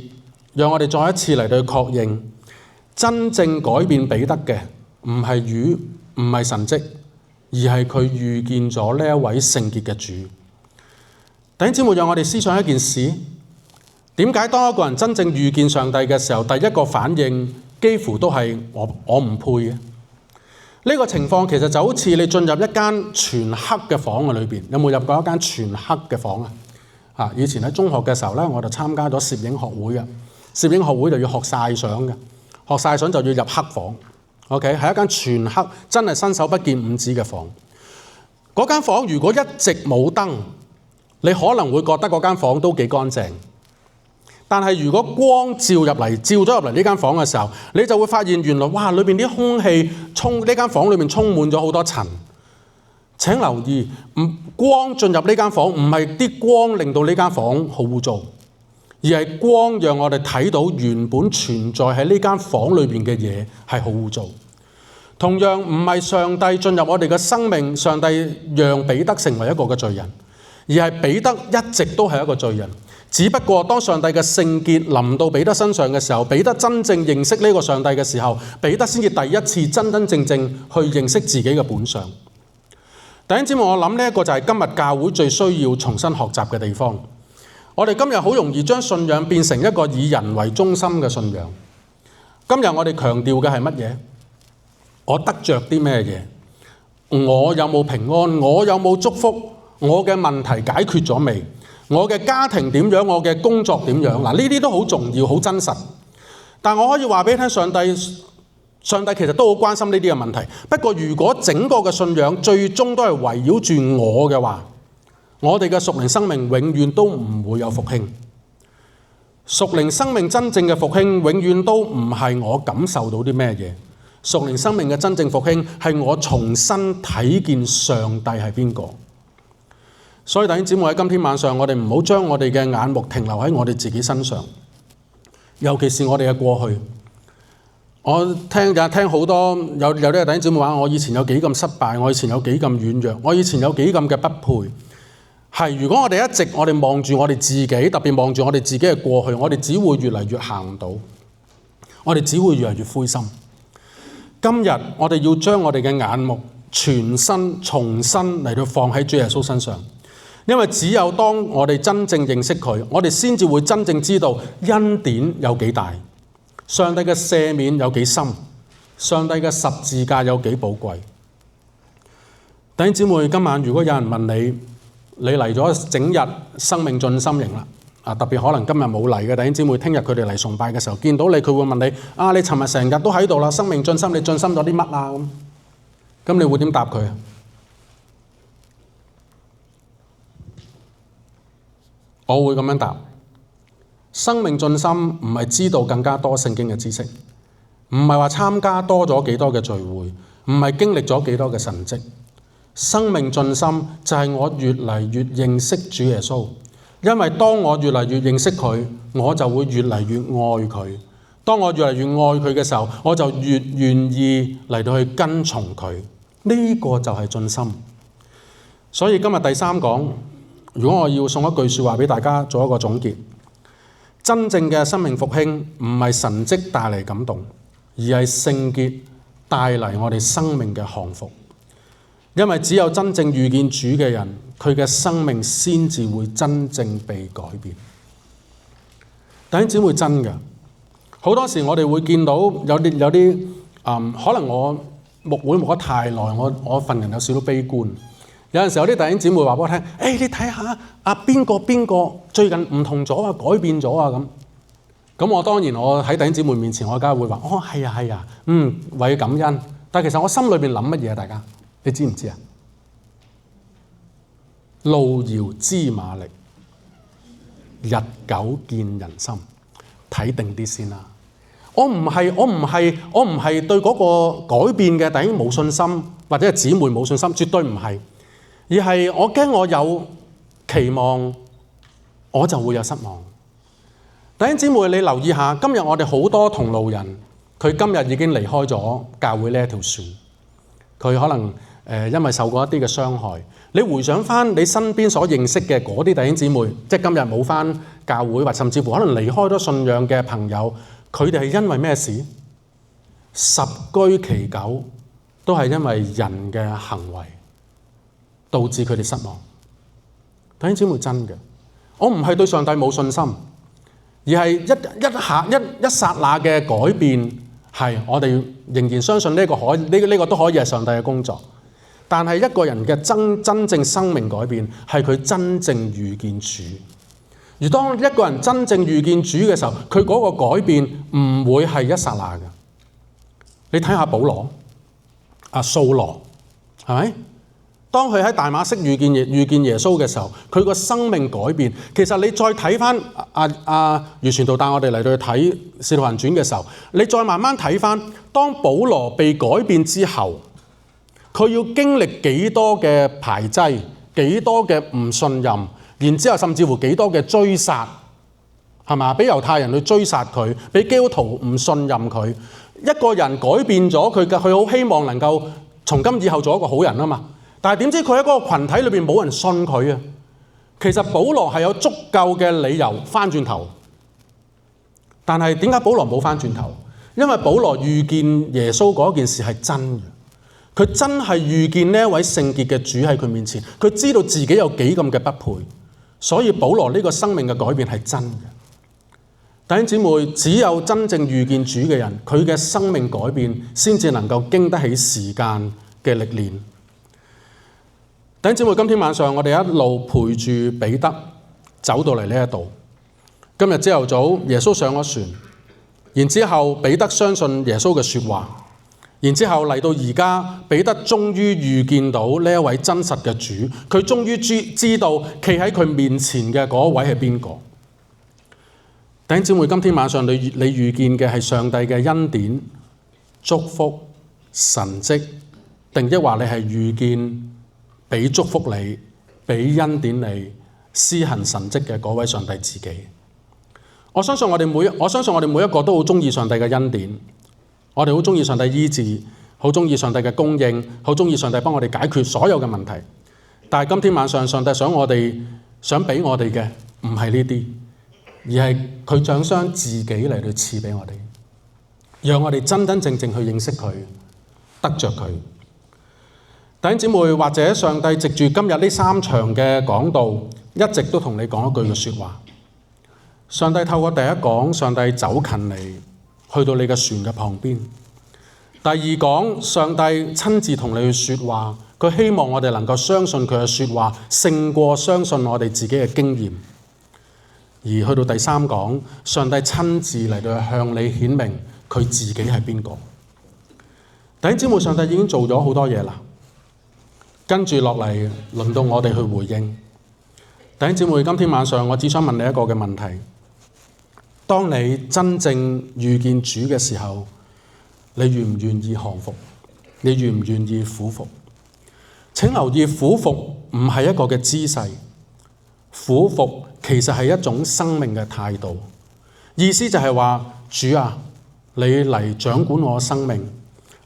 讓我哋再一次嚟到去確認，真正改變彼得嘅唔係魚，唔係神蹟，而係佢遇見咗呢一位聖潔嘅主。弟兄姊妹，讓我哋思想一件事，點解當一個人真正遇見上帝嘅時候，第一個反應幾乎都係我唔配嘅？呢個情況其實就好似你進入一間全黑嘅房嘅裏邊，有冇入過一間全黑嘅房啊？以前喺中學嘅時候咧，我就參加咗攝影學會嘅，攝影學會就要學曬相嘅，學曬相就要入黑房。OK， 係一間全黑，真係伸手不見五指嘅房。嗰間房如果一直冇燈，你可能會覺得嗰間房都幾乾淨。但係如果光照咗入嚟呢間房嘅時候，你就會發現原來哇，裏邊啲空氣呢間房裏面充滿咗好多塵。請留意，光進入呢間房唔係啲光令到呢間房好污糟，而係光讓我哋睇到原本存在喺呢間房裏邊嘅嘢係好污糟。同樣唔係上帝進入我哋嘅生命，上帝讓彼得成為一個嘅罪人，而係彼得一直都係一個罪人。只不過當上帝嘅聖潔臨到彼得身上嘅時候，彼得真正認識呢個上帝嘅時候，彼得先至第一次真真正正去認識自己嘅本相。弟兄姊妹，我諗呢一個就係今日教會最需要重新學習嘅地方。我哋今日好容易將信仰變成一個以人為中心嘅信仰。今日我哋強調嘅係乜嘢？我得着啲咩嘢？我有冇平安？我有冇祝福？我嘅問題解決咗未？我嘅家庭點樣？我嘅工作點樣？嗱，呢啲都好重要、好真實。但我可以話俾你聽，上帝其實都好關心呢啲嘅問題。不過如果整個嘅信仰最終都係圍繞住我嘅話，我哋嘅屬靈生命永遠都唔會有復興。屬靈生命真正嘅復興永遠都唔係我感受到啲咩嘢。屬靈生命嘅真正復興係我重新睇見上帝係邊個。所以弟兄姊妹，喺今天晚上，我哋唔好將我哋嘅眼目停留喺我哋自己身上，尤其是我哋嘅過去。我聽好多有啲弟兄姊妹話，我以前有幾咁失敗，我以前有幾咁軟弱，我以前有幾咁嘅不配。係，如果我哋一直望住我哋自己，特別望住我哋自己嘅過去，我哋只會越嚟越行唔到，我哋只會越嚟越灰心。今日我哋要將我哋嘅眼目全身重新嚟到放喺主耶穌身上。因為只有當我哋真正認識佢，我哋先至會真正知道恩典有幾大，上帝嘅赦免有幾深，上帝嘅十字架有幾寶貴。弟兄姊妹，今晚如果有人問你嚟咗整日生命進心營啦，特別可能今日冇嚟嘅弟兄姊妹，聽日佢哋嚟崇拜嘅時候見到你，佢會問你你尋日成日都喺度啦，生命進心，你進心咗啲乜啊？咁你會點答佢啊？我會咁樣答：生命進心唔係知道更加多聖經嘅知識，唔係話參加多咗幾多嘅聚會，唔係經歷咗幾多嘅神蹟。生命進心就係我越嚟越認識主耶穌，因為當我越嚟越認識佢，我就會越嚟越愛佢。當我越嚟越愛佢嘅時候，我就越願意嚟到去跟從佢。呢個就係進心。所以今日第三講，如果我要送一句說話俾大家做一個總結，真正嘅生命復興唔係神蹟帶嚟感動，而係聖潔帶嚟我哋生命嘅降服。因為只有真正遇見主嘅人，佢嘅生命先至會真正被改變。弟兄姊妹，真嘅，好多時我哋會見到有啲可能我牧會牧得太耐，我份人有少少悲觀。有陣時有啲弟兄姊妹話俾我聽，你睇下邊個最近唔同咗啊，改變咗啊咁。我當然我喺弟兄姊妹面前，我梗係會話，係啊，為感恩。但其實我心裏邊諗乜嘢啊？大家你知唔知啊？路遙知馬力，日久見人心。睇定啲先啦。我唔係對嗰個改變嘅弟兄冇信心，或者係姊妹冇信心，絕對唔係，而係我驚我有期望，我就會有失望。弟兄姊妹，你留意下，今日我哋好多同路人，佢今日已經離開咗教會呢一條船，佢可能因為受過一啲嘅傷害。你回想翻你身邊所認識嘅嗰啲弟兄姊妹，即係今日冇翻教會，或甚至乎可能離開咗信仰嘅朋友，佢哋係因為咩事？十居其九都係因為人嘅行為導致佢哋失望。弟兄姊妹，真嘅，我唔係對上帝冇信心，而係一剎那嘅改變，係我哋仍然相信呢個都可以係上帝嘅工作。但係一個人嘅真正生命改變，係佢真正遇見主。而當一個人真正遇見主嘅時候，佢嗰個改變唔會係一剎那嘅。你睇下保羅、掃羅，係咪？當佢喺大馬色遇見耶穌嘅時候，佢個生命改變。其實你再睇翻余傳道帶我哋嚟到去睇《使徒行傳》嘅時候，你再慢慢睇翻，當保羅被改變之後，佢要經歷幾多嘅排擠，幾多嘅唔信任，然之後甚至乎幾多嘅追殺，係嘛？俾猶太人去追殺佢，俾基督徒唔信任佢。一個人改變咗佢好希望能夠從今以後做一個好人啊嘛。但係點知佢喺嗰個群體裏邊冇人信佢啊。其實保羅係有足夠嘅理由翻轉頭，但係點解保羅冇翻轉頭？因為保羅遇見耶穌嗰件事係真嘅。佢真係遇見呢一位聖潔嘅主喺佢面前，佢知道自己有幾咁嘅不配，所以保羅呢個生命嘅改變係真嘅。弟兄姊妹，只有真正遇見主嘅人，佢嘅生命改變先至能夠經得起時間嘅歷練。弟兄姊妹，今天晚上我哋一路陪住彼得走到嚟呢一度。今日朝頭早耶穌上咗船，然之後彼得相信耶穌嘅說話。然之後嚟到而家，彼得終於遇見到呢一位真實嘅主，佢終於知道企喺佢面前嘅嗰位係邊個。弟兄姊妹，今天晚上你遇見嘅係上帝嘅恩典、祝福、神蹟，定抑或你係遇見俾祝福你、俾恩典你、施行神蹟嘅嗰位上帝自己？我相信我哋每一個都好中意上帝嘅恩典。我哋好中意上帝醫治，好中意上帝嘅供應，好中意上帝幫我哋解決所有嘅問題。但係今天晚上，上帝想俾我哋嘅唔係呢啲，而係佢想將自己嚟到賜俾我哋，讓我哋真真正正去認識佢，得着佢。弟兄姊妹，或者上帝藉住今日呢3場嘅講道，一直都同你講一句嘅說話。上帝透過第一講，上帝走近你，去到你嘅船嘅旁邊。第二講，上帝親自同你去說話，佢希望我哋能夠相信佢嘅說話，勝過相信我哋自己嘅經驗。而去到第3講，上帝親自嚟到向你顯明佢自己係邊個。弟兄姊妹，上帝已經做咗好多嘢啦，跟住落嚟輪到我哋去回應。弟兄姊妹，今天晚上我只想問你一個嘅問題。當你真正遇見主嘅時候，你願唔願意降服？你願唔願意俯伏？請留意，俯伏唔係一個嘅姿勢，俯伏其實係一種生命嘅態度。意思就係話，主啊，你嚟掌管我生命，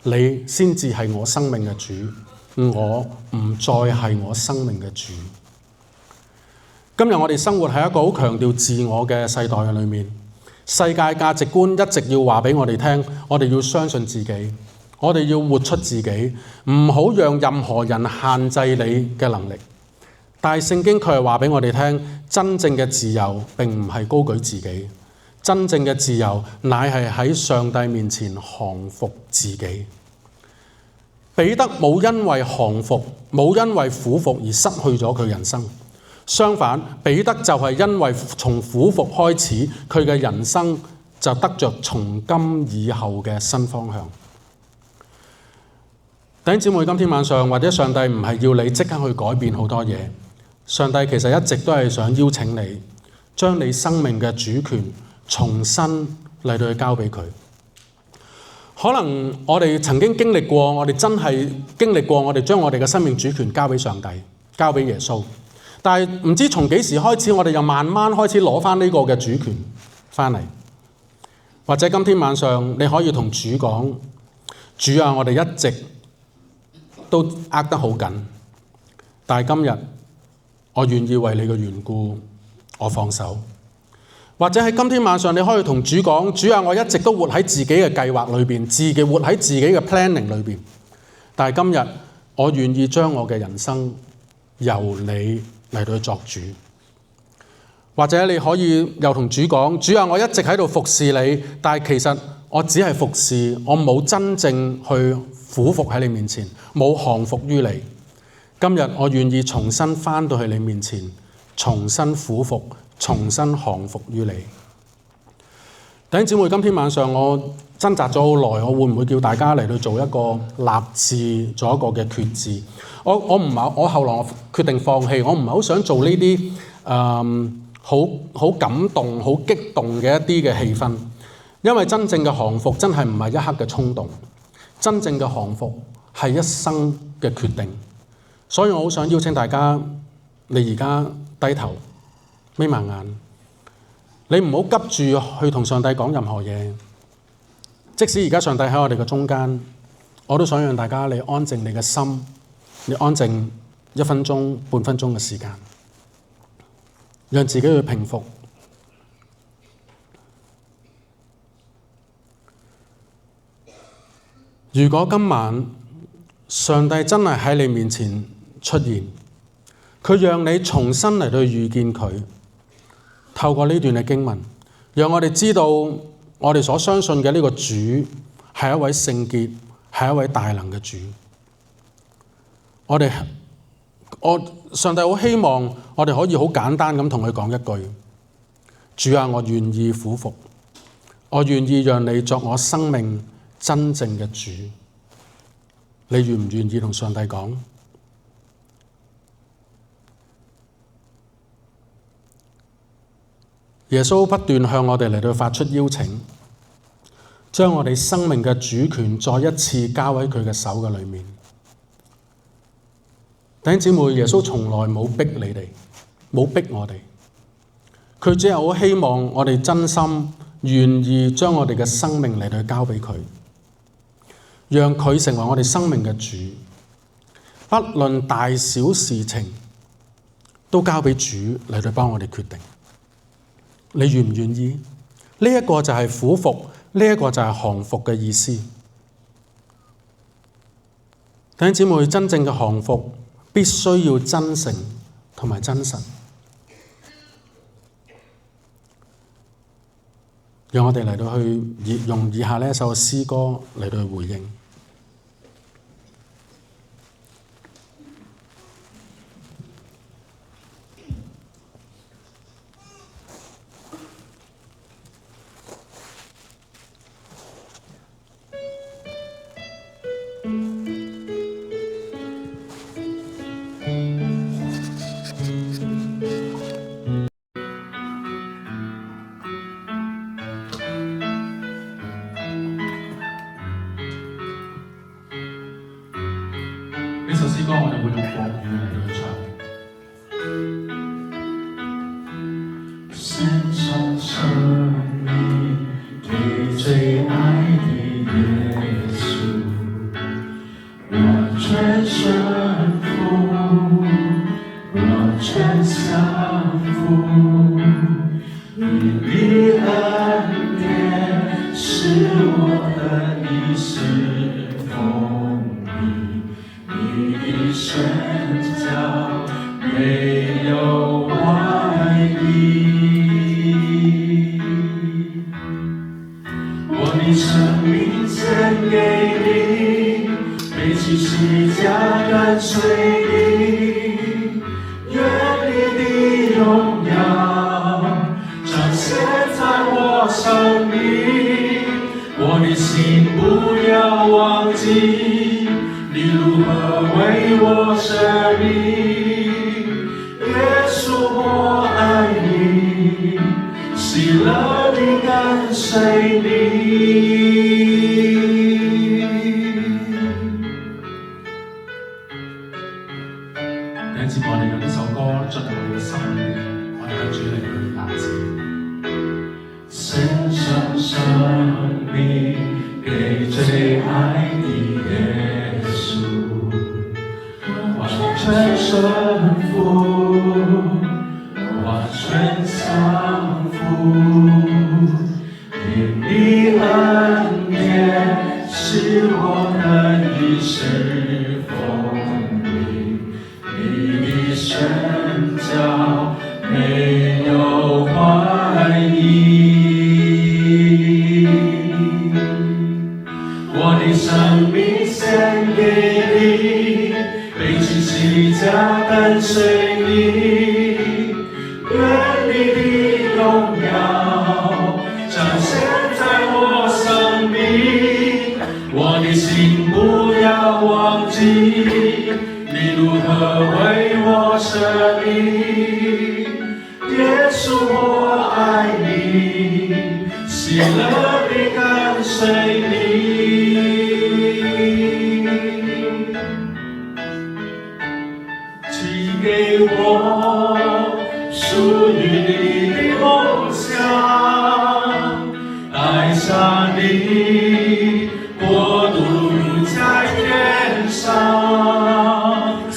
你先至係我生命嘅主，我唔再係我生命嘅主。今日我哋生活喺一個好強調自我嘅世代嘅裏面。世界價值觀一直要話俾我哋聽，我哋要相信自己，我哋要活出自己，唔好讓任何人限制你嘅能力。但係聖經卻係話俾我哋聽，真正嘅自由並唔係高舉自己，真正嘅自由乃係喺上帝面前降服自己。彼得冇因為降服，冇因為俯伏而失去咗佢人生。相反，彼得就係因為從俯伏開始，佢嘅人生就得着從今以後嘅新方向。弟兄姊妹，今天晚上或者上帝唔係要你即刻去改變好多嘢，上帝其實一直都係想邀請你，將你生命嘅主權重新嚟到去交俾佢。可能我哋曾經經歷過，我哋真係經歷過，我哋將我哋嘅生命主權交俾上帝，交俾耶穌。但係唔知從幾時開始，我哋又慢慢開始攞翻呢個嘅主權翻嚟。或者今天晚上你可以同主講：主啊，我哋一直都握得好緊，但係今日我願意為你嘅緣故，我放手。或者喺今天晚上，你可以同主講：主啊，我一直都活喺自己嘅計劃裏邊，自己活喺自己嘅 planning 裏邊。但係今日我願意將我嘅人生由你嚟到作主。或者你可以又同主講：主啊，我一直喺度服侍你，但係其實我只係服侍，我冇真正去俯伏喺你面前，冇降服於你。今日我願意重新返到去你面前，重新俯伏，重新降服於你。弟兄姊妹，今天晚上我掙扎咗好耐，我會唔會叫大家嚟到做一個立志，做一個嘅決志？我後來我決定放棄，我唔係好想做呢啲好感動、好激動嘅一啲嘅氣氛，因為真正嘅降服真係唔係一刻嘅衝動，真正嘅降服係一生嘅決定。所以我好想邀請大家，你而家低頭眯埋眼，你唔好急住去同上帝講任何嘢。即使而家上帝喺我哋嘅中間，我都想讓大家你安靜你嘅心，你安靜1分鐘、半分鐘嘅時間，讓自己去平復。如果今晚上帝真係喺你面前出現，佢讓你重新嚟到遇見佢，透過呢段嘅經文，讓我哋知道我哋所相信嘅呢個主係一位聖潔、係一位大能嘅主。上帝好希望我哋可以好簡單咁同佢講一句：主啊，我願意俯伏，我願意讓你作我生命真正嘅主。你願唔願意同上帝講？耶穌不斷向我哋嚟到發出邀請，將我哋生命嘅主權再一次交喺佢嘅手嘅裏面。弟兄姊妹，耶穌從來冇逼你哋，冇逼我哋，佢只係好希望我哋真心願意將我哋嘅生命嚟到交俾佢，讓佢成為我哋生命嘅主，不論大小事情都交俾主嚟到幫我哋決定。你願唔願意？呢一個就係俯伏，呢一個就係降服嘅意思。弟兄姊妹，真正嘅降服必須要真誠同埋真實。讓我哋嚟到去用以下呢一首詩歌嚟到去回應。呢首詩歌我哋會用國語嚟到唱。獻上生命給最愛的耶穌，完全順服，完全降服，你的恩典是我的一世風靡。你的宣教沒有懷疑，我的生命獻給你，背起十架跟隨你，願你的榮耀彰顯在我生命，我的心不要忘記你如何為我捨命，耶穌我愛你，喜樂地跟隨你。第一節我哋用呢首歌進入我哋嘅心裏邊，我哋跟住嚟去拿字。獻上生命給最愛的耶穌，完全順服，完全降服，因你恩典使我能以侍奉你，你的宣教沒有懷疑。我的生命獻給你，背起十架跟隨你，願你的榮耀彰顯在我生命。我的心不要忘記，你如何為我捨命。耶穌我愛你，喜樂地跟隨你。給我屬於你的夢想，愛上你，國度如在天上。賜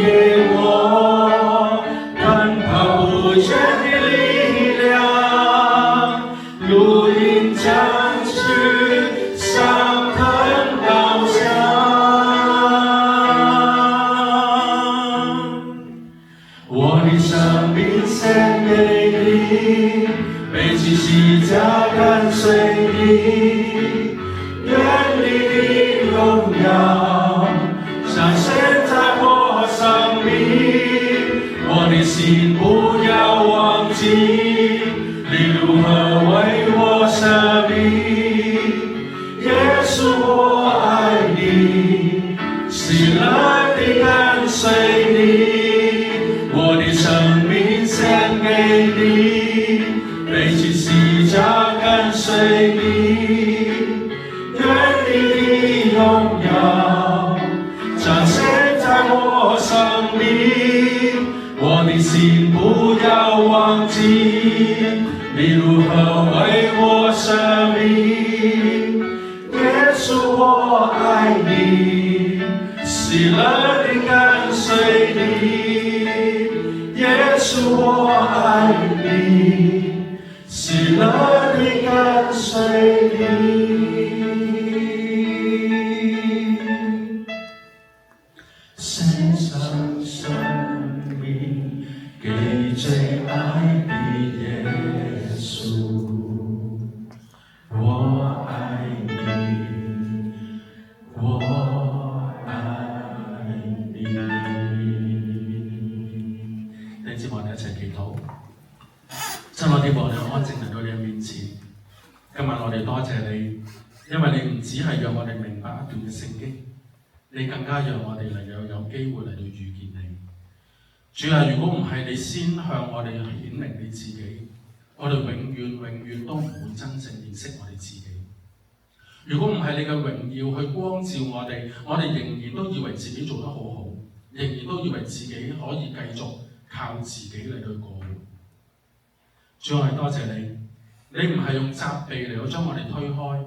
給我奔跑不倦的力量，如鷹展翅，上騰翱翔。我的生命獻給你，背起十架跟隨你，願你的榮耀彰顯在我生命。我的心不要忘記，你如何為我捨命。耶穌我愛你，喜樂地跟隨你。我的生命獻給你，背起十架跟隨你，願你的榮耀彰顯在我生命。我的心不要忘記，你如何為我捨命。耶穌我愛你，喜樂地跟隨你。耶穌我愛你，喜樂地跟隨你。獻上生命給最愛的耶穌，我愛你，我愛你。弟兄姊妹，我哋一齊祈禱。親愛的父，我哋安靜嚟到你嘅面前。今日我哋多謝你，因為你唔只係讓我哋明白一段嘅聖經，你更加讓我哋能夠有機會嚟到遇見你。主啊，如果唔係你先向我哋顯明你自己，我哋永遠都唔會真正認識我哋自己。如果唔係你嘅榮耀去光照我哋仍然都以為自己做得好好，仍然都以為自己可以繼續靠自己嚟到過活。主，我哋多謝你，你唔係用責備嚟到將我哋推開，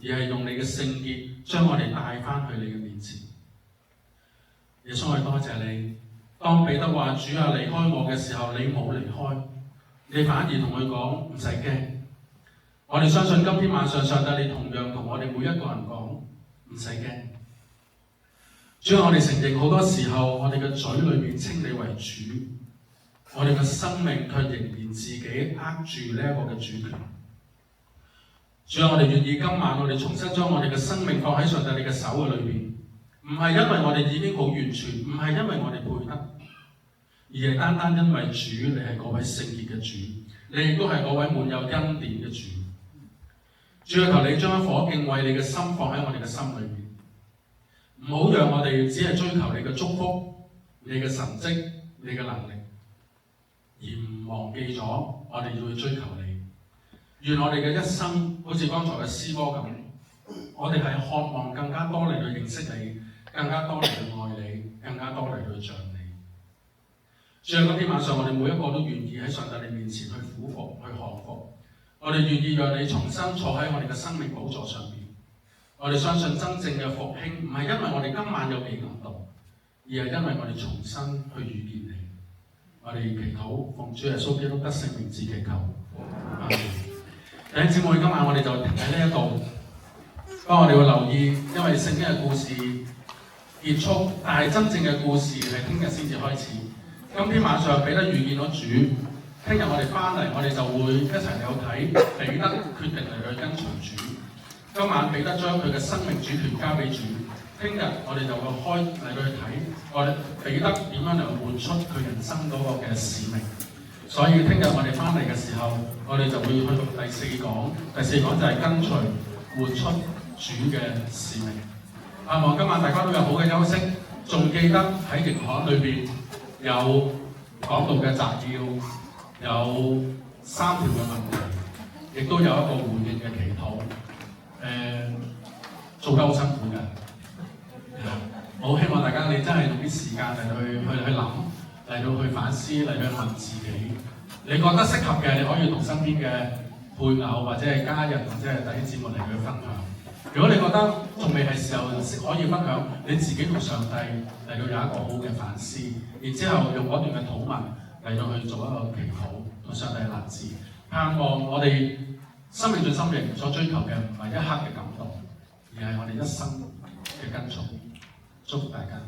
而係用你嘅聖潔將我哋帶返去你嘅面前。耶穌，我哋多謝你。當彼得話主啊離開我嘅時候，你冇離開，你反而同佢講唔使驚。我哋相信今天晚上上帝你同樣同我哋每一個人講唔使驚。主啊，我哋承認好多時候我哋嘅嘴裏面稱你為主，我哋嘅生命卻仍然自己握住呢一個嘅主權。主啊，我哋願意今晚我哋重新將我哋嘅生命放喺上帝你嘅手嘅裏邊，唔係因為我哋已經好完全，唔係因為我哋配得，而係單單因為主你係嗰位聖潔嘅主，你亦都係嗰位滿有恩典嘅主。主啊，求你將一顆敬畏你嘅心放喺我哋嘅心裏邊，唔好讓我哋只係追求你嘅祝福、你嘅神蹟、你嘅能力，而唔忘記咗我哋要去追求你。願我哋嘅一生好似剛才嘅詩歌咁，我哋係渴望更加多嚟去認識你，更加多嚟去愛你，更加多嚟去像你。主啊，今天晚上我哋每一個都願意喺上帝你面前去俯伏、去降服。我哋願意讓你重新坐喺我哋嘅生命寶座上邊。我哋相信真正嘅復興唔係因為我哋今晚有幾感動，而係因為我哋重新去遇見你。我哋祈禱奉主耶穌基督得勝名字祈求。弟兄姊妹，今晚我哋就停喺呢一度。不過我哋會留意，因為聖經嘅故事結束，但係真正嘅故事係聽日先至開始。今天晚上彼得遇見咗主，聽日我哋翻嚟，我哋就會一齊嚟睇彼得決定嚟去跟隨主。今晚彼得將佢嘅生命主權交俾主，聽日我哋就會嚟去睇我哋彼得點樣嚟活出佢人生嗰個嘅使命。所以聽日我哋翻嚟嘅時候，我哋就會去到第四講，第四講就係跟隨活出主嘅使命。盼望今晚大家都有好嘅休息，仲記得喺營刊裏邊有講道嘅摘要，有3條嘅問題，亦都有一個回應嘅祈禱。做得好辛苦嘅，我好希望大家你真係用啲時間嚟去諗，嚟到去反思，嚟去問自己，你覺得適合嘅，你可以同身邊嘅配偶或者係家人或者係弟兄姊妹嚟去分享。如果你覺得仲未係時候可以分享，你自己同上帝嚟到有一個好嘅反思，然之後用嗰段嘅禱文嚟到去做一個祈禱，同上帝立志，盼望我哋生命進心靈所追求嘅唔係一刻嘅感動，而係我哋一生嘅跟從。祝福大家。